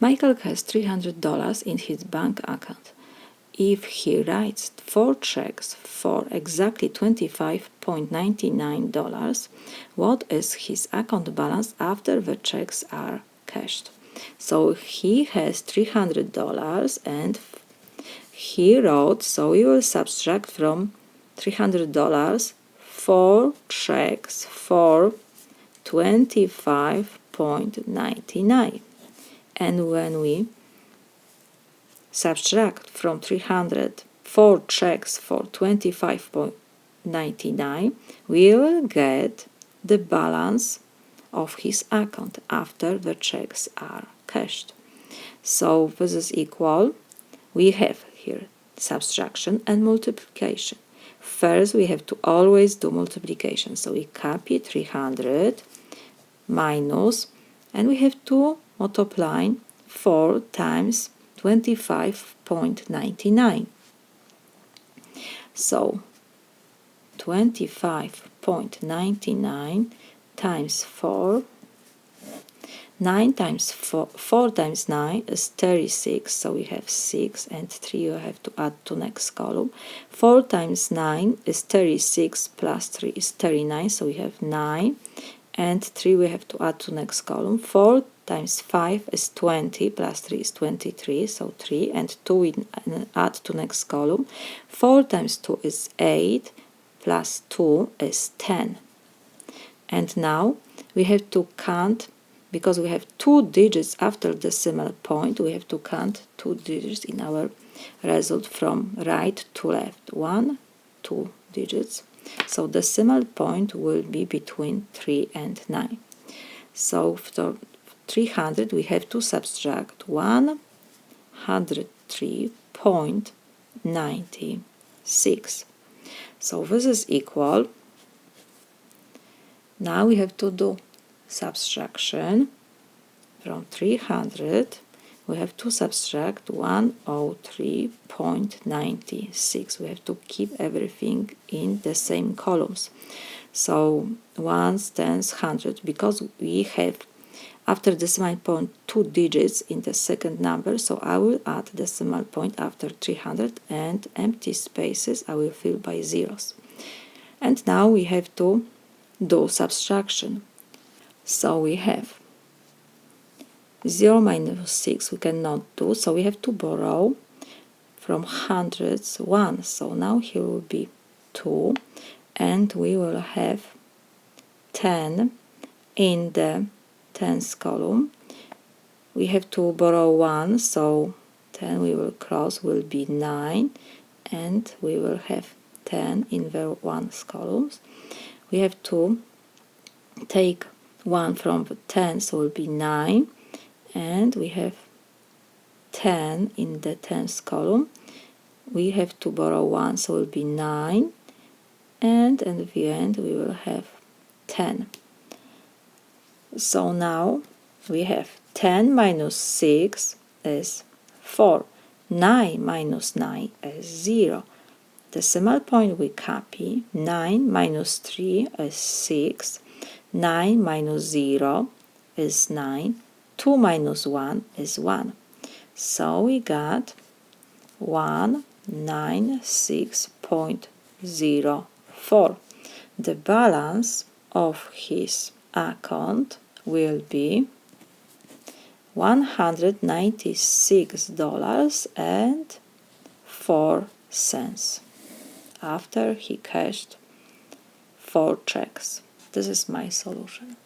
Michael has $300 in his bank account. If he writes 4 checks for exactly $25.99, what is his account balance after the checks are cashed? So he has $300 and he wrote, so we will subtract from $300 4 checks for $25.99. And when we subtract from 300 4 checks for $25.99, we will get the balance of his account after the checks are cashed. So this is equal. We have here subtraction and multiplication. First, we have to always do multiplication. So we copy 300 minus, and we have to multiply 4 times 25.99. So 25.99 times 4, 9 times 4 times 9 is 36, so we have 6 and 3 you have to add to next column. 4 times 9 is 36 plus 3 is 39, so we have 9 and 3 we have to add to next column. 4 times 5 is 20 plus 3 is 23, so 3 and 2 we add to next column. 4 times 2 is 8 plus 2 is 10. And now we have to count, because we have 2 digits after decimal point, we have to count 2 digits in our result from right to left. 1, 2 digits. So decimal point will be between 3 and 9. So for 300 we have to subtract 103.96. So this is equal. Now we have to do subtraction from 300. We have to subtract 103.96. We have to keep everything in the same columns. So 1s, 10s, 100, because we have after decimal point 2 digits in the second number, so I will add decimal point after 300 and empty spaces I will fill by zeros. And now we have to do subtraction. So we have 0 minus 6 we cannot do, so we have to borrow from hundreds 1. So now here will be 2 and we will have 10 in the tens column. We have to borrow 1, so 10 we will cross will be 9 and we will have 10 in the ones columns. We have to take 1 from the 10, so it will be 9 and we have 10 in the tens column. We have to borrow 1, so it will be 9 and at the end we will have 10. So now we have 10 minus 6 is 4. 9 minus 9 is 0. Decimal point we copy. 9 minus 3 is 6. 9 minus 0 is 9. 2 minus 1 is 1. So we got 196.04. The balance of his account will be $196.04 after he cashed 4 checks. This is my solution.